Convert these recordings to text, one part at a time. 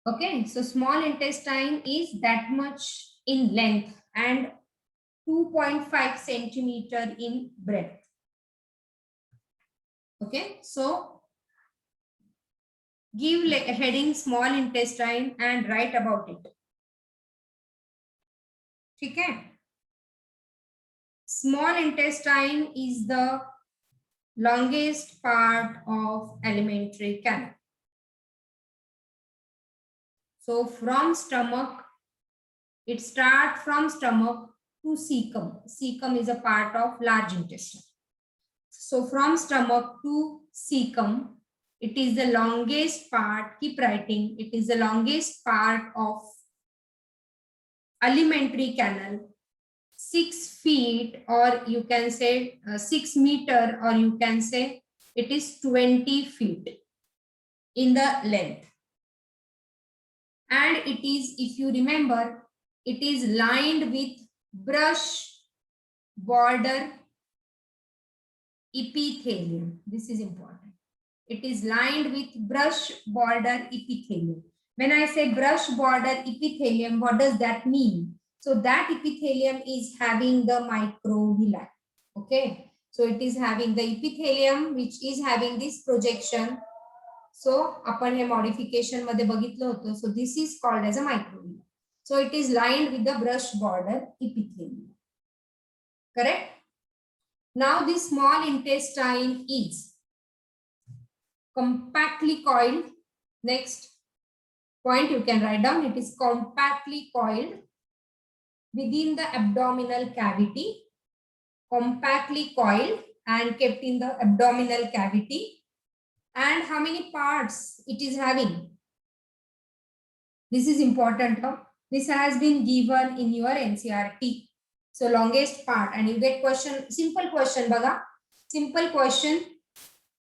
Okay, so small intestine is that much in length and 2.5 centimeter in breadth. Okay, so give heading small intestine and write about it. Okay. Small intestine is the longest part of alimentary canal. So from stomach, it starts from stomach to cecum. Cecum is a part of large intestine. So from stomach to cecum, it is the longest part, keep writing, it is the longest part of alimentary canal. 6 feet, or you can say 6 meter, or you can say it is 20 feet in the length. And it is, if you remember, it is lined with brush border epithelium. This is important. It is lined with brush border epithelium. When I say brush border epithelium, what does that mean? So that epithelium is having the microvilli. Okay. So it is having the epithelium which is having this projection. So आपण हे modification मध्ये बघितलं होतं. So this is called as a microvilli. So it is lined with the brush border epithelium. Correct? Now this small intestine is compactly coiled. Next point you can write down, it is compactly coiled within the abdominal cavity, compactly coiled and kept in the abdominal cavity. And how many parts it is having? This is important. This has been given in your NCERT. So longest part, and you get question, simple question, baga, simple question,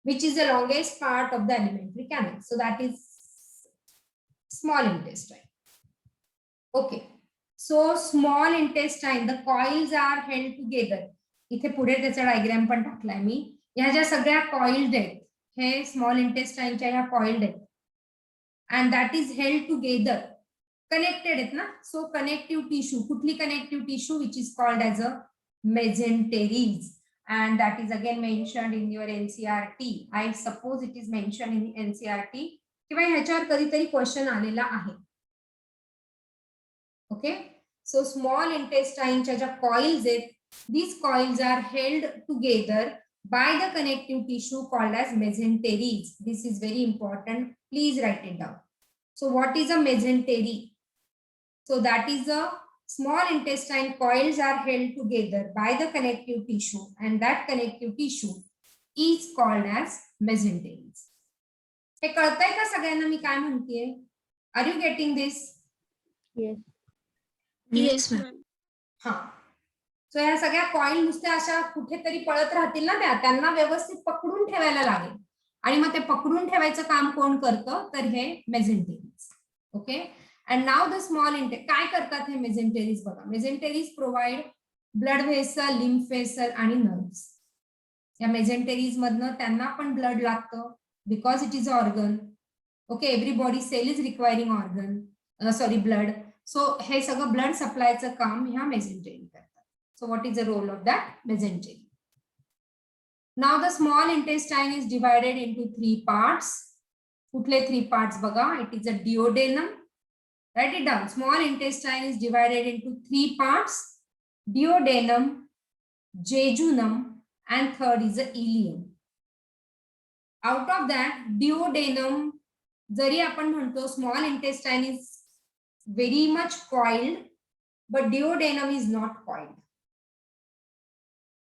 which is the longest part of the alimentary canal. So that is small intestine. Okay. So small intestine, the coils are held together. इथे पुढे त्याचा diagram पण टाकलाय मी. ह्या ज्या सगळ्या coiled आहेत, हे small इंटेस्टाइनच्या ह्या कॉइल्ड आहेत. And that is held together. Connected आहेत ना. So connective tissue, कुठली connective tissue, which is called as a mesenteries. And that is again mentioned in your NCERT. I suppose it is mentioned in NCERT. किंवा ह्याच्यावर कधीतरी question आलेला आहे. Okay, so small intestine च्या ज्या coils आहेत, these coils are held together by the connective tissue called as mesenteries. This is very important. Please write it down. So what is a mesentery? So that is the small intestine coils are held together by the connective tissue, and that connective tissue is called as mesenteries. हे कळतंय का सगळ्यांना मी काय म्हणतेय? Are you getting this? Yes. Yes, ma'am. हा. सो या सगळ्या coil नुसत्या अशा कुठेतरी पळत राहतील ना, त्यांना व्यवस्थित पकडून ठेवायला लागेल. आणि मग ते पकडून ठेवायचं काम कोण करतं? तर हे mesenteries. Okay. And now the small काय करतात हे मेसेंटेरीज? बघा, mesenteries provide blood vessel, lymph vessel आणि नर्व्स. या मेसेंटेरीज मधनं त्यांना पण ब्लड लागतं, because it is organ. Okay, every body cell is requiring organ, sorry blood. So हे सगळं ब्लड सप्लायचं काम ह्या मेसेंटेरी करतात. So what is the role of that mesentery? Now the small intestine is divided into 3 parts. कुठले 3 parts बघा? It is a duodenum. Write it down. Small intestine is divided into 3 parts. Duodenum, jejunum, and third is the ileum. Out of that, duodenum, जरी आपण म्हणतो small intestine is very much coiled, but duodenum is not coiled.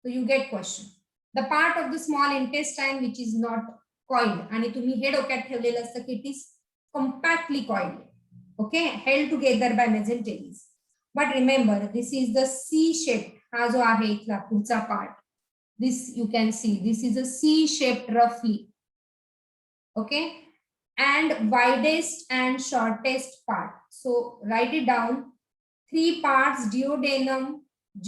So you get question. The part of the small intestine which is not coiled, आणि तुम्ही हे डोक्यात ठेवलेलं असतं की it is compactly coiled. Okay, held together by mesenteries. But remember, this is the C-shaped. हा जो आहे इथला पुढचा part. This you can see. This is a C-shaped roughly. Okay, and widest and shortest part. So write it down. 3 parts: duodenum,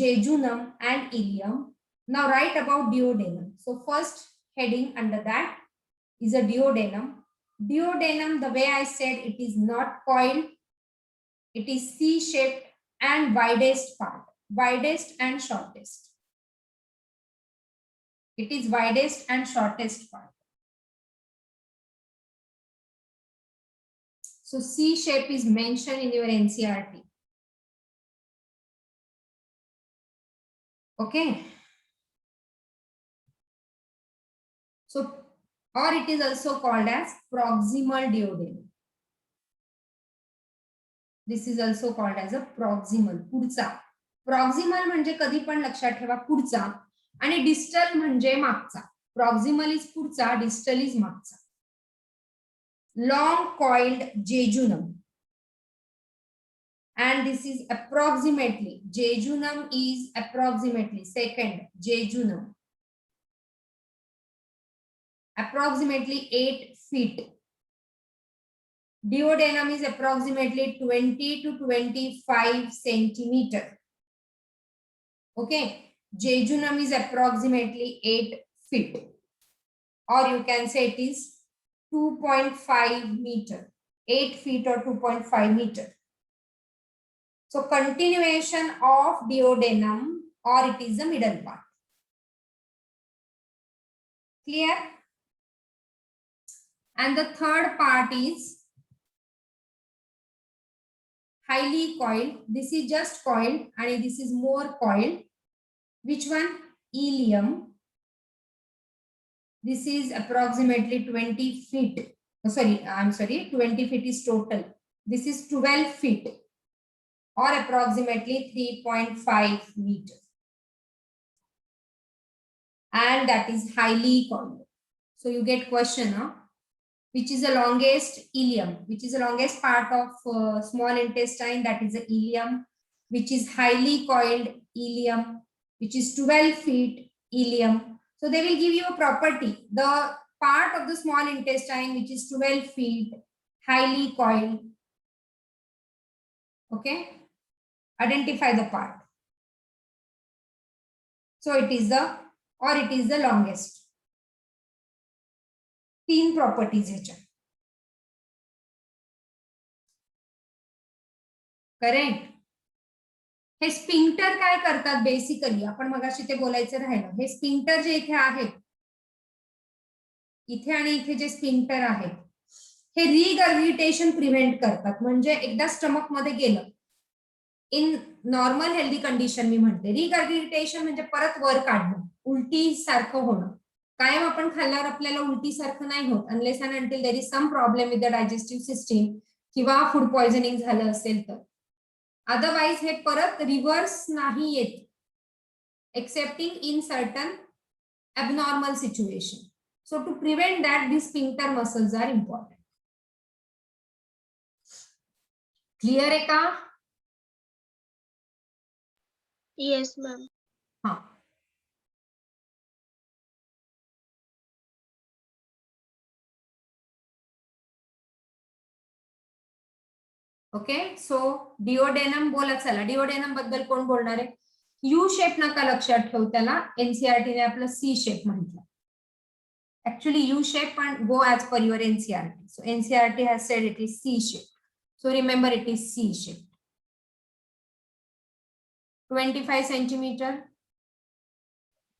jejunum, and ileum. Now write about duodenum. So first heading under that is a duodenum. Duodenum, the way I said, it is not coiled. It is C-shaped and widest part, widest and shortest. It is widest and shortest part. So C shape is mentioned in your NCERT. Okay. So, or it is also called as proximal duodenum. This is also called as a proximal, पुढचा. Proximal म्हणजे कधी पण लक्षात ठेवा पुढचा आणि distal म्हणजे मागचा. Proximal is पुढचा, distal is मागचा. Long coiled jejunum. And this is approximately, jejunum is approximately, second, jejunum. Approximately 8 feet. Duodenum is approximately 20 to 25 centimeter. Okay. Jejunum is approximately 8 feet. Or you can say it is 2.5 meter. 8 feet or 2.5 meter. So continuation of duodenum, or it is the middle part. Clear? And the third part is highly coiled. This is just coiled and this is more coiled. Which one? Ileum. This is approximately 20 feet. Oh, sorry, I'm sorry, 20 feet is total. This is 12 feet or approximately 3.5 meters. And that is highly coiled. So you get question, huh? Which is the longest? Ileum. Which is the longest part of small intestine? That is the ileum. Which is highly coiled? Ileum. Which is 12 feet? Ileum. So they will give you a property. The part of the small intestine which is 12 feet, highly coiled. Okay. Identify the part. So it is the, or it is the longest. 3 properties ह्याच्या. Correct. हे sphincter काय करतात basically, आपण मगाशी ते बोलायचं राहिलं. हे sphincter जे इथे आहेत, इथे आणि इथे जे स्पिंक्टर आहेत, हे रिगर्गिटेशन प्रिव्हेंट करतात. म्हणजे एकदा स्टमक मध्ये गेलं, इन नॉर्मल हेल्दी कंडिशन मी म्हणते, रिगर्गिटेशन म्हणजे परत वर काढणं, उलटी सारखं होणं. कायम आपण खाल्ल्यावर आपल्याला उलटी सारखं नाही होत, unless and until there is some problem with the digestive system किंवा फूड पॉइझनिंग झालं असेल तर. अदरवाइज हे परत रिव्हर्स नाही येत, excepting in certain abnormal situation. So to prevent that, these sphincter muscles are important. Clear है का? Yes, ma'am. हाँ. ओके. सो डिओडेनम बोला. चला डिओडेनम बद्दल कोण बोलणार आहे? यू शेप नका लक्षात ठेवू, त्याला एनसीईआरटी ने आपलं सी शेप म्हटलं. Actually U shape and go as per your NCERT. So NCERT has said it is C shape. So remember it is C shape. 25 centimeter.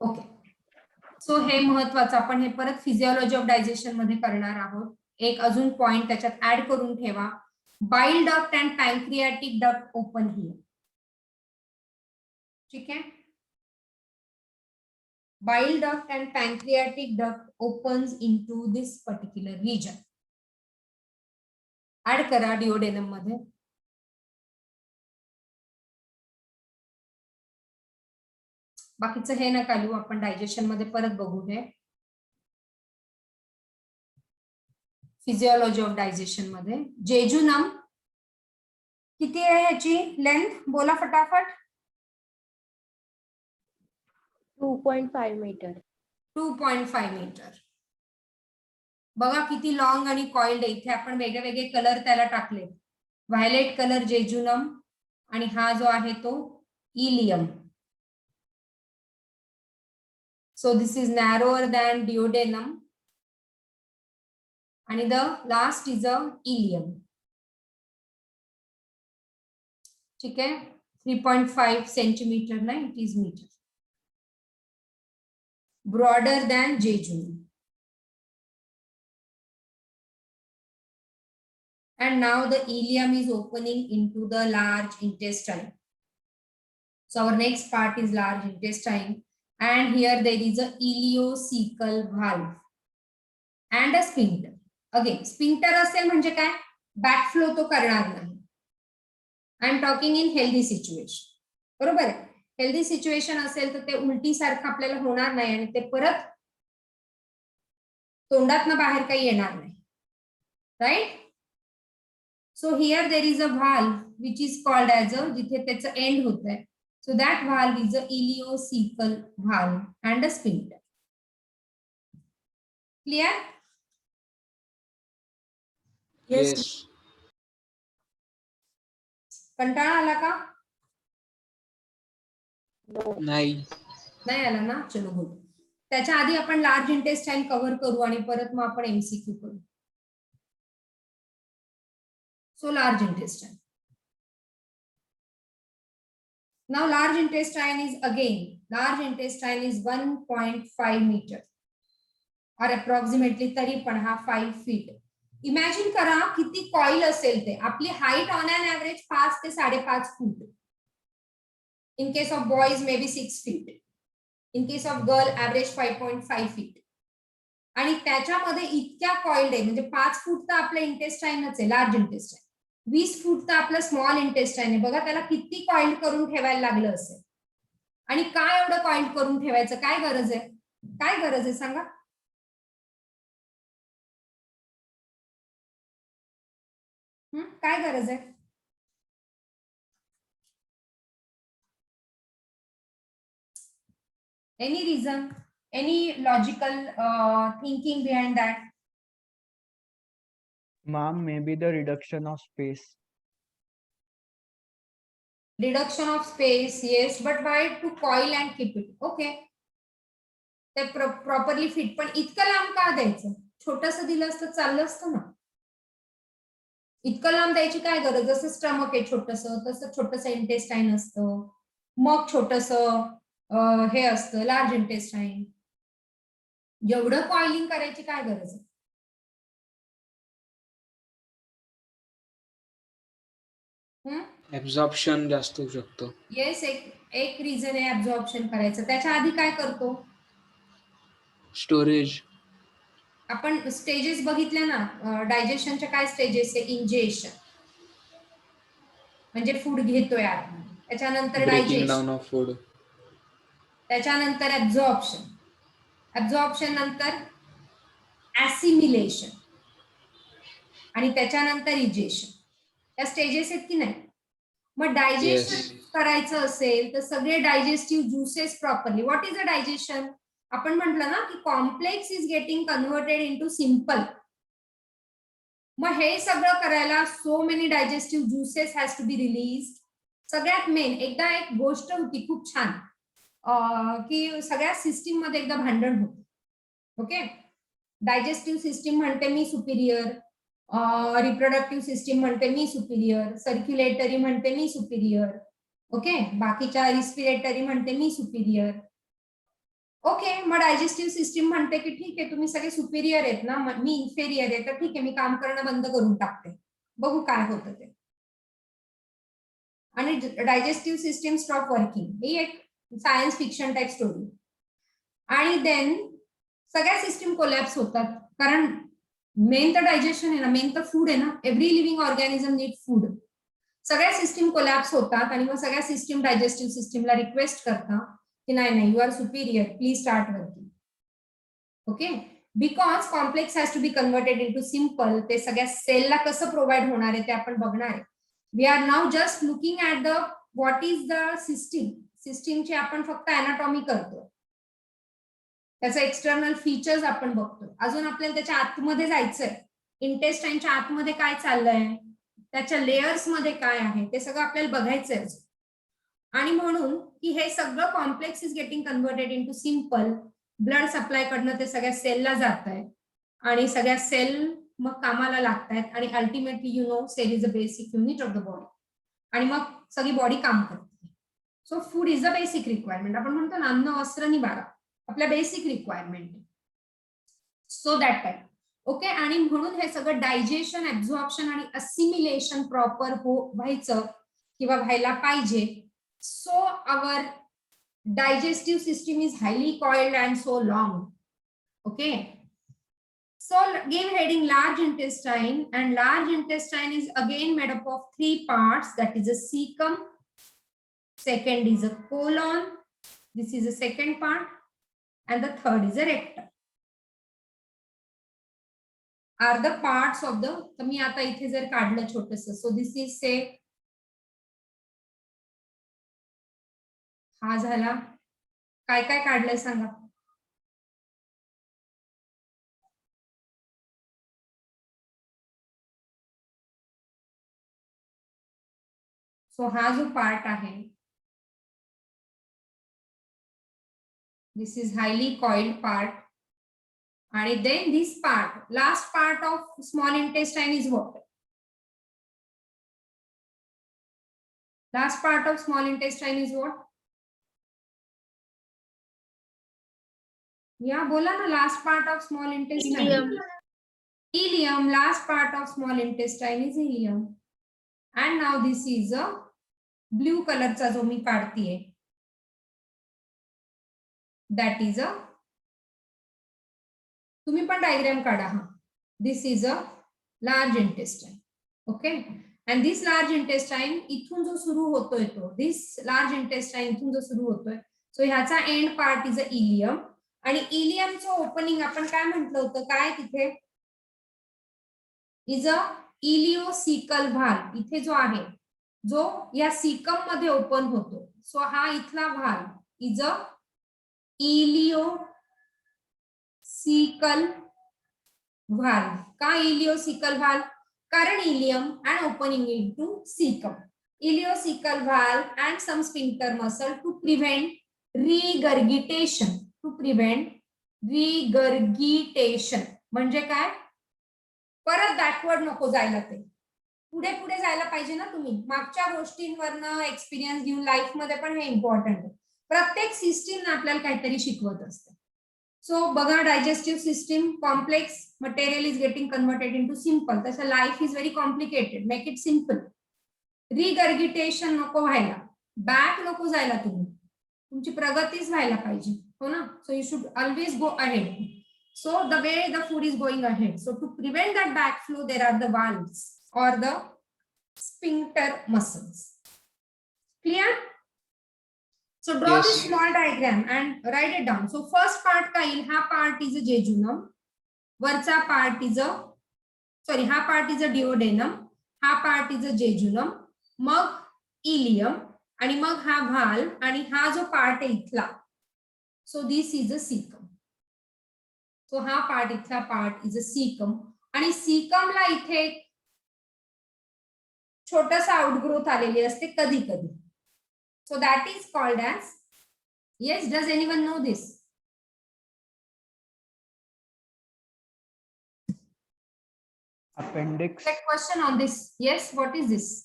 Okay. So हे महत्वाचं, आपण हे परत फिजियोलॉजी ऑफ डायजेशन मध्ये करणार आहोत. एक अजून पॉइंट त्याच्यात ऍड करून ठेवा. Bile duct and pancreatic duct open here. ठीक आहे. Bile duct and pancreatic duct opens into this particular region. Add करा duodenum मध्ये. बाकीचं हे नका लिहू, आपण डायजेशन मध्ये परत बघू हे. फिजियोलॉजी ऑफ डायजेशन मध्ये जेजुनम किती आहे याची लेंथ? बोला फटाफट. 2.5 meter. 2.5 मीटर. बघा किती लॉंग आणि कॉइल्ड आहे. इथे आपण वेगळे वेगळे कलर त्याला टाकले. व्हायलेट कलर जेजुनम आणि हा जो आहे तो ileum. So this is narrower than duodenum आणि the last is a ileum. ठीक आहे, 3.5 सेंटीमीटर नाही, it is metre. Broader than जेजुरी. And now the ileum is opening into the large intestine. So our next part is large intestine, and here there is a ileocecal valve and a sphincter. Again, sphincter असेल म्हणजे काय, backflow तो करणार नाही. I am talking in healthy situation. बरोबर आहे, healthy situation असेल तर ते उलटी सारखं आपल्याला होणार नाही आणि ते परत तोंडातनं बाहेर काही येणार नाही, right. So here there is a valve which is called as a, जिथे त्याचं end होत आहे. So that valve is a ileocecal valve and a sphincter. Clear? Yes. कंटाळा आला का? नाही. नाही आला ना, चलो गुड. त्याच्या आधी आपण लार्ज इंटेस्टाईन कव्हर करू आणि परत मग आपण एमसीक्यू करू. So large intestine. Now large intestine is again, large intestine is 1.5 meter or approximately तरी पण हा 5 feet. इमॅजिन करा किती कॉईल असेल ते. आपली हाईट ऑन एन ऍव्हरेज 5 ते 5.5 फूट. In case of boys maybe 6 feet. In case of girl average 5.5 feet. आणि त्याच्यामध्ये इतक्या कॉइल्ड आहे, म्हणजे 5 फूट तर आपलं इंटेस्टाईनच आहे, लार्ज इंटेस्टाईन. 20 फूट तर आपलं स्मॉल इंटेस्टाईन आहे. बघा त्याला किती कॉइल्ड करून ठेवायला लागलं असेल. आणि काय एवढं कॉइल्ड करून ठेवायचं, काय गरज आहे, काय गरज आहे सांगा. काय गरज आहे. Any reason, any logical thinking behind that. Ma'am, maybe the reduction of space. Reduction of space, yes, but why to coil and keep it? Okay. ते प्रॉपरली फिट. पण इतकं लांब का द्यायचं, छोटस दिलं असतं चाललं असतं ना. इतकं लांब द्यायची काय गरज. जसं स्टमक आहे छोटस, तसं छोटस इंटेस्टाईन असतं, मग छोटस हे असतं लार्ज इंटेस्टाईन. एवढं कॉइलिंग करायची काय गरज आहे. ऍब्झॉर्प्शन जास्त होऊ शकतो. येस, एक रिझन आहे ऍब्झॉर्प्शन करायचं. त्याच्या आधी काय करतो, स्टोरेज. आपण स्टेजेस बघितल्या ना, डायजेशनच्या काय स्टेजेस आहे. इंजेशन म्हणजे फूड घेतोय आपण, त्याच्यानंतर breaking down digestion, of food, त्याच्यानंतर ऍब्झॉर्प्शन, ऍब्झॉर्प्शन नंतर ऍसिमिलेशन आणि त्याच्यानंतर इजेशन. या स्टेजेस आहेत की नाही. मग डायजेशन करायचं असेल तर सगळे digestive juices properly. What is a digestion. आपण म्हटलं ना की complex is getting converted into simple. मग हे सगळं करायला so many digestive juices has to be release. सगळ्यात मेन एकदा एक गोष्ट होती खूप छान, की सगळ्या सिस्टीम मध्ये एकदा भांडण होतं. ओके, डायजेस्टिव्ह सिस्टीम म्हणते मी सुपिरियर, रिप्रोडक्टिव्ह सिस्टीम म्हणते मी सुपिरियर, सर्क्युलेटरी म्हणते मी सुपिरियर, ओके, बाकीच्या रिस्पिरेटरी म्हणते मी सुपिरियर. ओके, मग डायजेस्टिव्ह सिस्टीम म्हणते की ठीक आहे तुम्ही सगळे सुपिरियर आहेत ना, मी इन्फेरियर आहे, तर ठीक आहे मी काम करणं बंद करून टाकते, बघू काय होतं ते. आणि डायजेस्टिव्ह सिस्टीम स्टॉप वर्किंग. ही एक सायन्स फिक्शन टाइप स्टोरी. आणि देन सगळ्या सिस्टीम कोलॅप्स होतात, कारण मेन तर डायजेशन आहे ना, मेन तर फूड आहे ना. Every living organism need food. सगळ्या सिस्टीम कोलॅप्स होतात आणि मग सगळ्या सिस्टीम डायजेस्टिव्ह सिस्टीमला रिक्वेस्ट करतात की नाही you are superior, please start working. Okay, because complex has to be converted into simple. ते सगळ्या सेलला कसं प्रोव्हाइड होणार आहे ते आपण बघणार आहे. We are now just looking at the what is the system. सिस्टीमची आपण फक्त अनाटॉमी करतो, त्याचं एक्सटर्नल फीचर्स आपण बघतो. अजून आपल्याला त्याच्या आतमध्ये जायचंय. इंटेस्टाईनच्या आतमध्ये काय चाललंय, त्याच्या लेयर्स मध्ये काय आहे ते सगळं आपल्याला बघायचंय. आणि म्हणून की हे सगळं complex is getting converted into simple. Blood supply कडनं ते सगळ्या सेलला जात आहे आणि सगळ्या सेल मग कामाला लागतायत आणि ultimately you know cell is a basic unit of the body आणि मग सगळी बॉडी काम करते. So food is a basic requirement. आपण म्हणतो ना अन्न वस्त्र निवारा आपल्या basic requirement. So that type okay. आणि म्हणून हे सगळं डायजेशन ऍब्झॉर्प्शन आणि असिमिलेशन प्रॉपर व्हायचं किंवा व्हायला पाहिजे. So our digestive system is highly coiled and so long. Okay, so give heading large intestine, and large intestine is again made up of 3 parts, that is a cecum, second is a colon, this is the second part, and the third is a rectum are the parts of the. तर मी आता इथे जर काढलं छोटस, so this is say हा झाला. काय काय काढलंय सांगा. सो हा जो पार्ट आहे this is highly coiled part. आणि then this part last part of small intestine is what. Last part of small intestine is what. या बोला ना. Last part of small intestine ileum. Last part of small intestine is ileum. and now this is a blue color चा जो मी काढतीये that is a. तुम्ही पण diagram काढा. हा this is a large intestine. okay, and this large intestine इथून जो सुरू होतोय तो this large intestine इथून जो सुरू होतोय सो ह्याचा end part is a ileum. आणि इलियमचं ओपनिंग आपण काय म्हटलं होतं, काय तिथे इज अ इलिओसिकल व्हाल्व. इथे जो आहे जो या सिकम मध्ये ओपन होतो. सो हा इथला व्हाल्व इज अ इलिओसिकल व्हाल्व. का इलिओसिकल व्हाल्व? कारण ileum and opening into caecum. Ileocaecal valve and some sphincter muscle to prevent regurgitation. To prevent regurgitation म्हणजे काय? परत बॅकवर्ड नको जायला. ते पुढे पुढे जायला पाहिजे ना तुम्ही. मागच्या गोष्टींवरनं एक्सपिरियन्स घेऊन लाईफ मध्ये पण हे इम्पॉर्टंट आहे. प्रत्येक सिस्टीम आपल्याला काहीतरी शिकवत असते. सो बघा digestive system complex material is getting converted into simple. तसं life is very complicated. Make it simple. Regurgitation नको व्हायला. बॅक नको जायला. तुमची प्रगतीच व्हायला पाहिजे. हो ना. So you should always go ahead. So the way the food is going ahead. So to prevent that backflow, there are the valves or the sphincter muscles. Clear? So draw Yes. this small diagram and write it down. So first part का येईल? हा part is a jejunum. वरचा part is a हा part is a duodenum. हा part is a jejunum. मग ileum आणि मग हा valve आणि हा जो part आहे इथला. So this is a cecum. सो हा पार्ट इथला पार्ट इज अ सीकम. आणि सीकमला इथे छोटासा आउटग्रोथ आलेली असते कधी कधी. So that is called as. Yes, does anyone know this? Appendix. Question on this. Yes, what is this?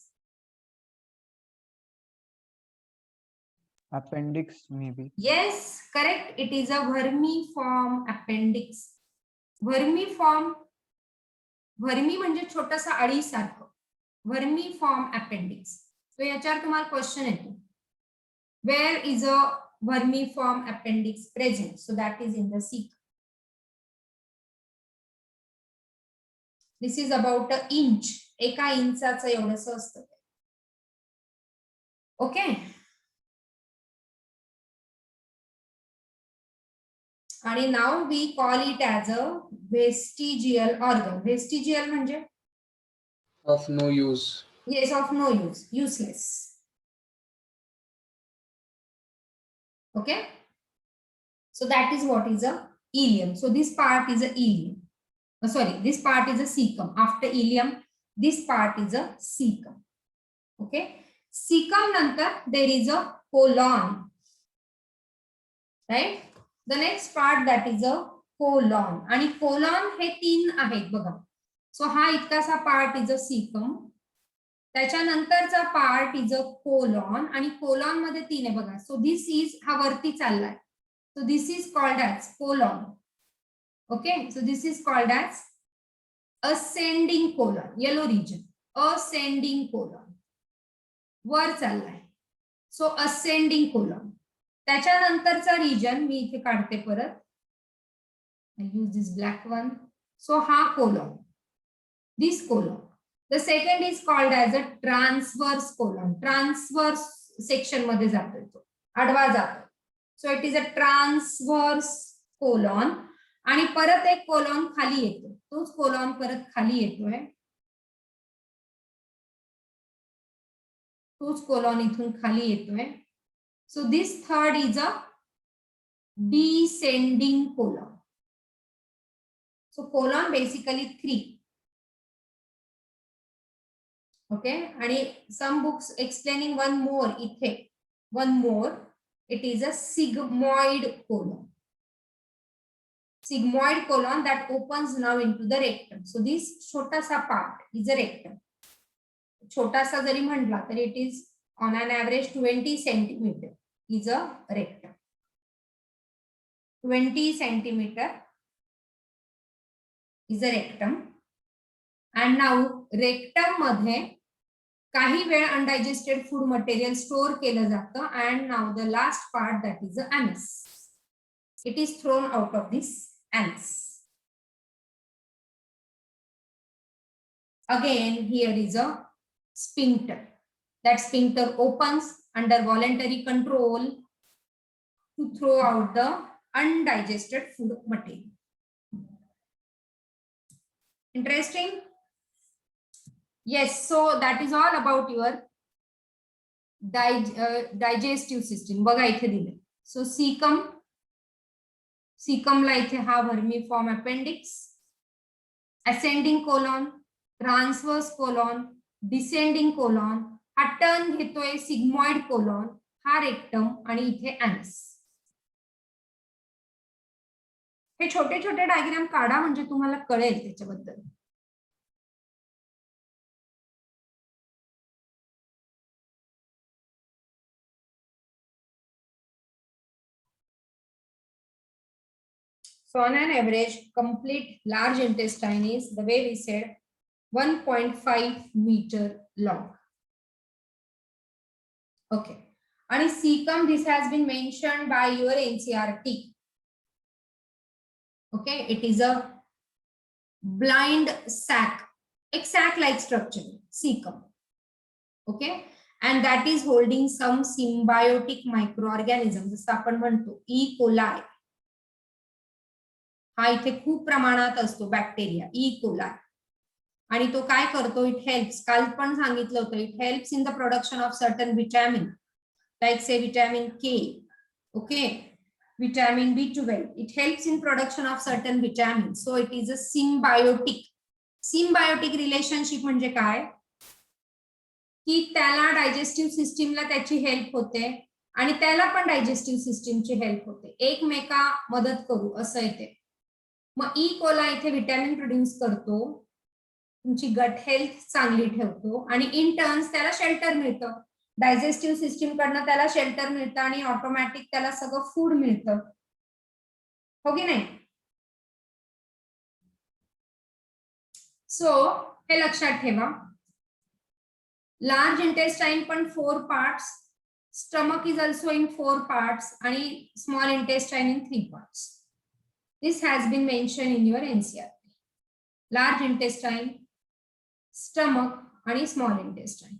Appendix maybe. Yes, correct. It is a vermiform appendix. Vermiform. Vermi म्हणजे छोटासा अळीसारखं. वर्मिफॉर्म appendix. सो याच्यावर तुम्हाला question येतो. Where is a vermiform appendix present? So that is in the सीक. This is about a inch. 1 इंचाचं एवढंस असतं. Okay. आणि now we call it as a vestigial organ. Vestigial म्हणजे Of no use. Yes, of no use, useless. Okay. So that is what is a ileum. So this part is a ileum. Sorry, this part is a cecum. After ileum, this part is a cecum. Okay. Cecum नंतर there is a colon. Right? The next part that is a colon. आणि colon हे 3 आहेत बघा. So हा इतकासा part is a caecum. त्याच्यानंतरचा part is a colon, आणि colon मध्ये 3 आहे बघा. सो दिस इज, हा वरती चाललाय, so this is called as colon. Okay, so this is called as ascending colon, yellow region, ascending colon, वर चाललाय. So ascending colon. त्याच्यानंतरचा रिजन मी इथे काढते परत, I use this black one. So ha colon, this colon. The second is called as a transverse colon. Transverse section मध्ये जातो तो, आडवा जातो. So it is a transverse colon. आणि परत एक कोलॉन खाली येतो, तोच कोलॉन परत खाली येतोय, तोच कोलॉन इथून खाली येतोय. So this third is a descending colon. So colon basically 3. Okay, and some books explaining one more ithe, one more. It is a sigmoid colon. Sigmoid colon that opens now into the rectum. So this chotasa part is a rectum. Chotasa jari म्हटला तर it is on an average 20 centimeter is a rectum. 20 centimeter is a rectum. And now rectum मध्ये काही वेळ undigested food material store केलं जातं. And now the last part, that is the anus. It is thrown out of this anus. Again, here is a sphincter. That sphincter opens under voluntary control to throw out the undigested food material. Interesting? Yes, so that is all about your digestive system. बघा इथे दिले. So cecum ला इथे हा vermiform appendix, ascending colon, transverse colon, descending colon, हा turn घेतोय sigmoid colon, हा rectum, आणि इथे anus. हे छोटे छोटे डायग्राम काढा म्हणजे तुम्हाला कळेल त्याच्याबद्दल. So on an average, complete large intestine is, the way we said, 1.5 meter long. Okay. And cecum, this has been mentioned by your NCERT. Okay, it is a blind sac, a sac-like structure, cecum. Okay, and that is holding some symbiotic microorganisms. जसं आपण म्हणतो E. coli. हा इथे खूप प्रमाणात असतो bacteria E. coli. आणि तो काय करतो, इट हेल्प्स, काल पण सांगितलं होतं, it helps in the production of certain vitamin, like say vitamin K. Okay, vitamin B12. It helps in production of certain vitamins. So it is a symbiotic. Symbiotic relationship म्हणजे काय, की त्याला digestive सिस्टीमला त्याची हेल्प होते आणि त्याला पण डायजेस्टिव्ह सिस्टीमची हेल्प होते, एकमेका मदत करू असं येते. मग ई कोला इथे विटॅमिन प्रोड्यूस करतो, तुमची गट हेल्थ चांगली ठेवतो, आणि इन टर्न्स त्याला शेल्टर मिळतं, डायजेस्टिव्ह सिस्टीम कडनं त्याला शेल्टर मिळतं आणि ऑटोमॅटिक त्याला सगळं फूड मिळतं, हो की नाही. सो हे लक्षात ठेवा, लार्ज इंटेस्टाइन पण 4 parts, stomach is also in 4 parts, आणि small intestine in 3 parts. This has been mention in your NCERT. Large intestine, stomach आणि स्मॉल इंटेस्टाइन.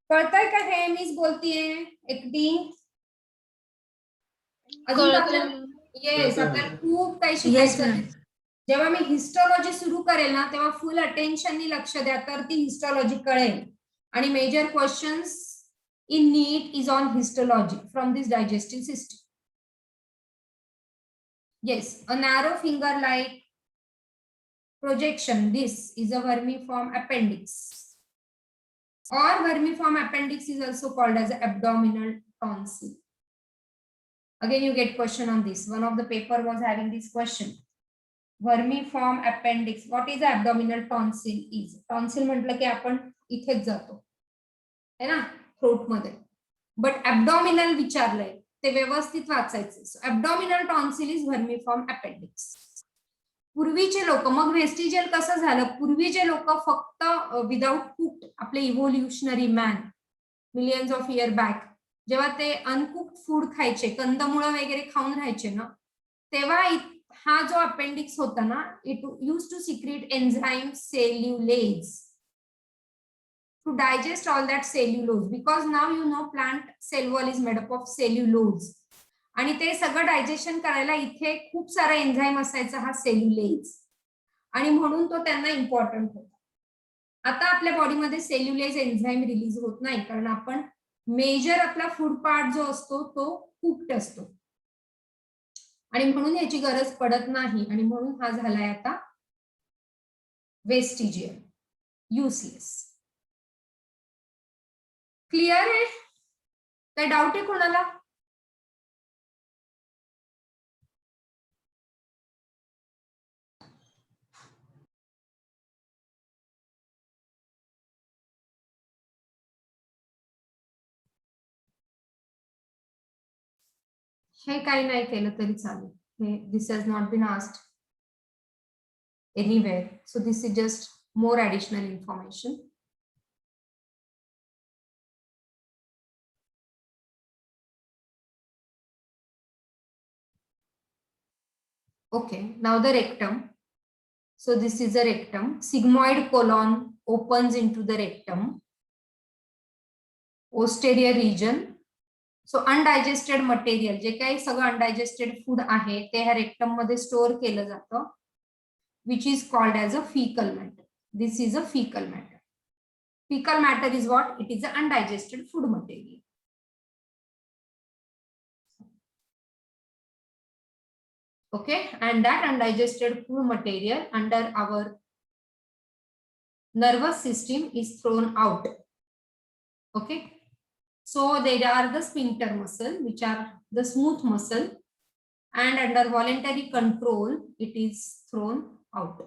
कळतंय का हे मीच बोलतीये एकटी? अजून आपल्याला येस, आपल्याला खूप काही शिकायचं. जेव्हा मी हिस्टॉलॉजी सुरू करेल ना, तेव्हा फुल अटेन्शननी लक्ष द्या, तर ती हिस्टॉलॉजी कळेल. आणि major questions in NEET is on histology from this digestive system. Yes, a narrow finger-like projection. This is a vermiform appendix. Or vermiform appendix is also called as abdominal tonsil. Again, you get question on this. One of the paper was having this question. Vermiform appendix. What is abdominal tonsil is. Tonsil म्हटलं की आपण इथेच जातो है ना, throat मध्ये. But ॲब्डॉमिनल विचारलंय ते व्यवस्थित वाचायचं. ॲब्डॉमिनल टॉन्सिल इज वर्मीफॉर्म अपेंडिक्स. पूर्वीचे लोक, मग व्हेस्टिजियल कसं झालं, पूर्वीचे लोक फक्त विदाउट कुक्ड, आपले evolutionary man millions of year back, जेव्हा ते अनकुक्ड फूड खायचे, कंदमुळं वगैरे खाऊन राहायचे ना, तेव्हा हा जो अपेंडिक्स होता ना, it use to secrete enzyme cellulase to digest all that cellulose, because now you know plant cell wall is made up of cellulose, आणि ते सगळं डायजेशन करायला इथे खूप सारा एन्झाईम असायचा, हा सेल्युलेज, आणि म्हणून तो त्यांना इम्पॉर्टंट होता. आता आपल्या बॉडीमध्ये सेल्युलेज एन्झाईम रिलीज होत नाही, कारण आपण मेजर आपला फूड पार्ट जो असतो तो कुक्ड असतो, आणि म्हणून याची गरज पडत नाही, आणि म्हणून हा झालाय आता वेस्टिजियल, युजलेस. क्लिअर आहे? काय डाऊट आहे कोणाला? हे काही नाही केलं तरी चालेल. हे this has not been asked anywhere, so this is just more additional information. Okay, now the rectum. So this is a rectum. Sigmoid colon opens into the rectum. Posterior region. So undigested material, जे काही सगळं undigested food आहे ते ह्या rectum मध्ये store केलं जातं, which is called as a fecal matter. This is a fecal matter. Fecal matter is what? It is an undigested food material. Okay, and that undigested food material under our nervous system is thrown out. Okay, so there are the sphincter muscle, which are the smooth muscle, and under voluntary control it is thrown out.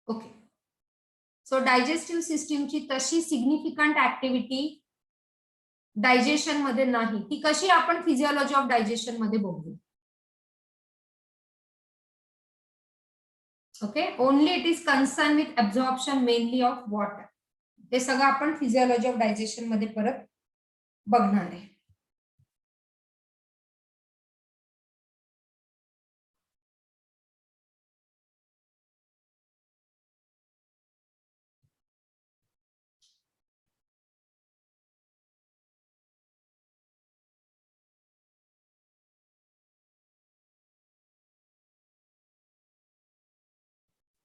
Okay, so digestive system ची तशी significant activity digestion मध्ये नाही. ती कशी आपण physiology of digestion मध्ये बघू. Okay, only it is concern with absorption mainly of water. ते सगळं आपण फिजियोलॉजी ऑफ डायजेशन मध्ये परत बघणार आहे.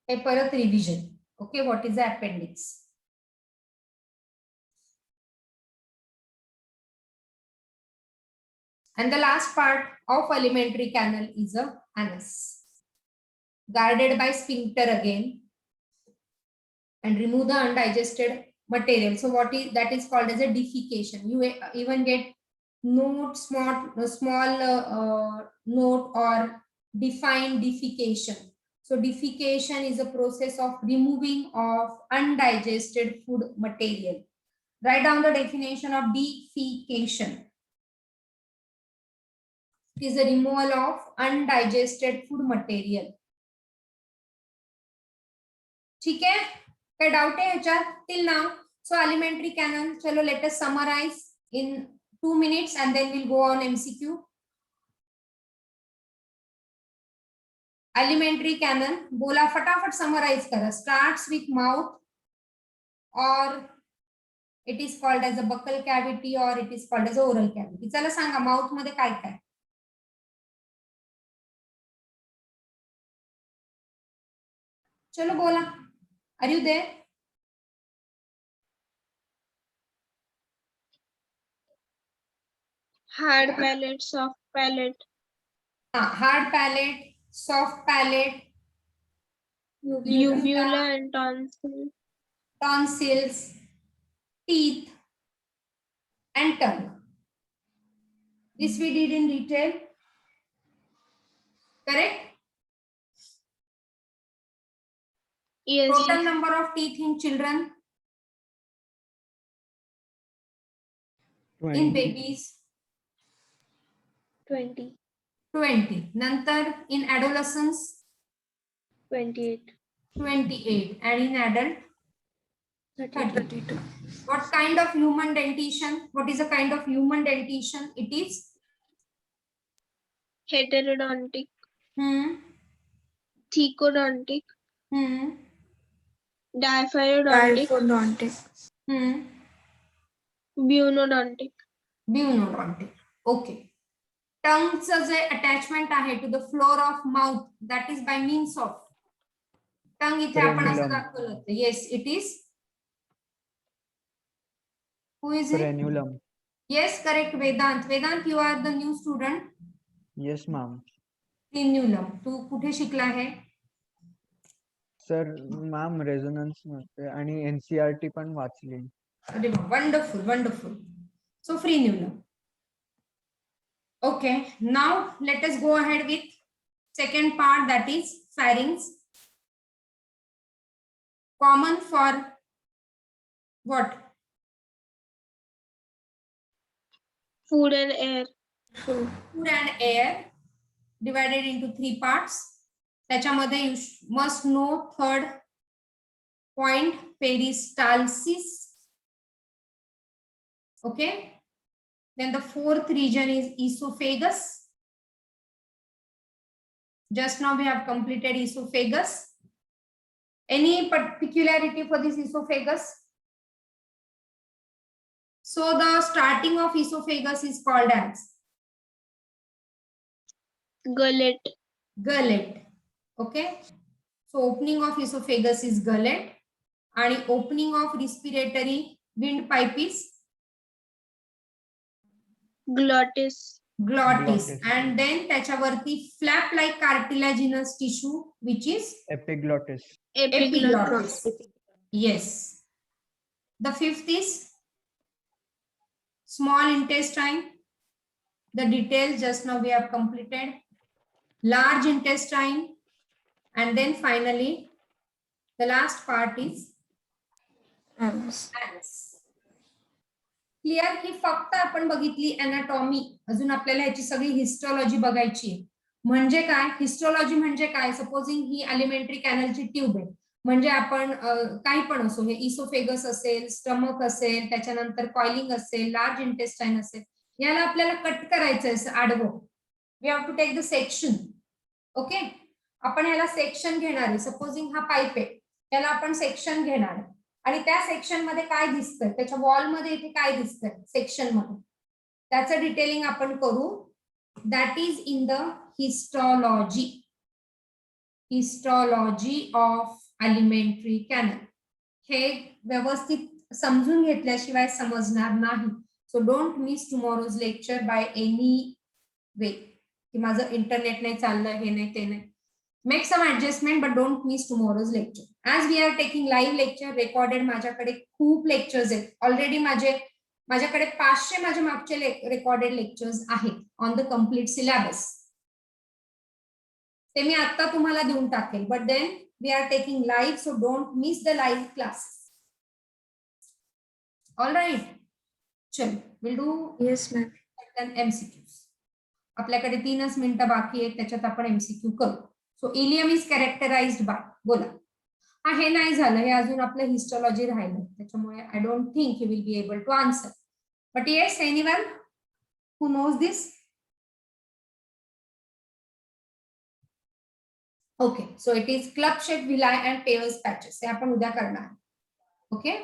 हे परत revision. Okay, what is the appendix. And the last part of alimentary canal is a anus, guarded by sphincter again, and remove the undigested material. So what is that is called as a defecation. You even get small note or defined defecation. So defecation is a process of removing of undigested food material. Write down the definition of defecation. It is the removal of undigested food material. ठीक है, क्या doubt है ह्याच्यात till now? So alimentary canal, चलो let us summarize in 2 minutes and then we'll go on MCQ. Alimentary canal, बोला फटाफट summarize करा. Starts with mouth, or it is called as a buccal cavity, or it is called as a oral cavity. चला सांगा mouth मध्ये काय काय. चलो बोला. Are you there? Hard palate, soft palate, Hard palate, soft palate, uvula and tonsil, tonsils, teeth, and tongue. This we did in detail. Correct? Yes. Total number of teeth in children, in 20. babies, 20. 20. Nantar in adolescents, 28. 28. And in adult, 32. What kind of human dentition? What is a kind of human dentition? It is Heterodontic. hmm, Thecodontic. hmm, Diaphyrodontic. hmm. Bunodontic. Bunodontic. Okay. Tongueचं J attachment आहे to the floor of mouth, that is by means of tongue. इथे आपण असं Frenulum. दाखवलं होतं. Yes, it is. Who is it? Frenulum. Yes, correct. Vedant. Vedant, you are the new student. Yes, ma'am. Frenulum. तू कुठे शिकला आहे? Sir ma'am resonance मध्ये आणि NCERT पण वाचली. अरे वा, wonderful, wonderful. So frenulum. Okay, now let us go ahead with second part, that is pharynx. Common for what? Food and air. Food and air, divided into 3 parts. त्याच्यामध्ये you must know third point, peristalsis. Okay. Then the fourth region is esophagus. Just now we have completed esophagus. Any particularity for this esophagus? So the starting of esophagus is called as Gullet. gullet. Okay. So opening of esophagus is gullet, and opening of respiratory windpipe is Glottis. glottis. Glottis. And then त्याच्यावरती flap like cartilaginous tissue which is Epiglottis. epiglottis. Yes. The fifth is small intestine. The details just now we have completed. Large intestine, and then finally the last part is anus. Clear? ही फक्त आपण बघितली anatomy. अजून आपल्याला याची सगळी histology बघायची आहे. म्हणजे काय हिस्टोलॉजी म्हणजे काय? सपोजिंग ही अलिमेंटरी कॅनलची ट्यूब आहे, म्हणजे आपण काही पण असो, हे इसोफेगस असेल, स्टमक असेल, त्याच्यानंतर कॉइलिंग असेल, लार्ज इंटेस्टाइन असेल, याला आपल्याला कट करायचं आहे आडवं. We have to take the section. Okay, आपण याला सेक्शन घेणार आहे. सपोजिंग हा पाईप आहे, याला आपण सेक्शन घेणार आहे, आणि त्या सेक्शन मध्ये काय दिसतंय, त्याच्या वॉल मध्ये इथे काय दिसतंय सेक्शन मध्ये, त्याचं डिटेलिंग आपण करू. That is in the histology. Histology of alimentary canal. हे व्यवस्थित समजून घेतल्याशिवाय समजणार नाही. So don't miss tomorrow's lecture by any way. की माझं इंटरनेट नाही चाललं, हे नाही ते नाही. Make some adjustment, but don't miss tomorrow's lecture. As we are taking live lecture, recorded माझ्याकडे खूप लेक्चर्स आहेत ऑलरेडी. माझ्याकडे 500 माझे मागचे रेकॉर्डेड लेक्चर्स आहेत ऑन द कम्प्लीट सिलेबस. ते मी आता तुम्हाला देऊन टाकेल. But then we are taking live, so don't miss the live classes. All right, चल will do. Yes, ma'am. MCQs. आपल्याकडे 3च मिनिटं बाकी आहेत, त्याच्यात आपण MCQ करू. सो इलियम इज कॅरेक्टराइज्ड बाय, बोला. हा हे नाही झालं, हे अजून आपलं हिस्टोलॉजी राहिलं, त्याच्यामुळे I don't think you will be able to answer. But yes, anyone who knows this? Okay, so it is club shape villi and Peyer's patches. हे आपण उद्या करणार. ओके,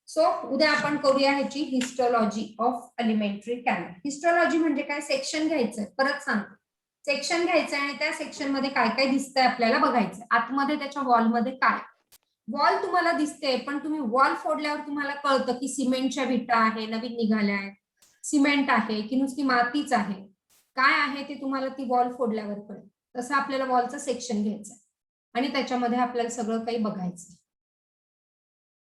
सो उद्या आपण करूया ह्याची histology of alimentary canal. Histology म्हणजे काय? सेक्शन घ्यायचंय. परत सांगतो, सेक्शन घ्यायचं आणि त्या सेक्शन मध्ये काय काय दिसतंय आपल्याला बघायचं. आतमध्ये त्याच्या वॉल मध्ये काय, वॉल तुम्हाला दिसते, पण तुम्ही वॉल फोडल्यावर तुम्हाला कळतं की सिमेंटच्या विटा आहे, नवीन निघाल्या आहेत, सिमेंट आहे की नुसती मातीच आहे, काय आहे ते तुम्हाला ती वॉल फोडल्यावर कळेल. तसं आपल्याला वॉलचं सेक्शन घ्यायचं आणि त्याच्यामध्ये आपल्याला सगळं काही बघायचं.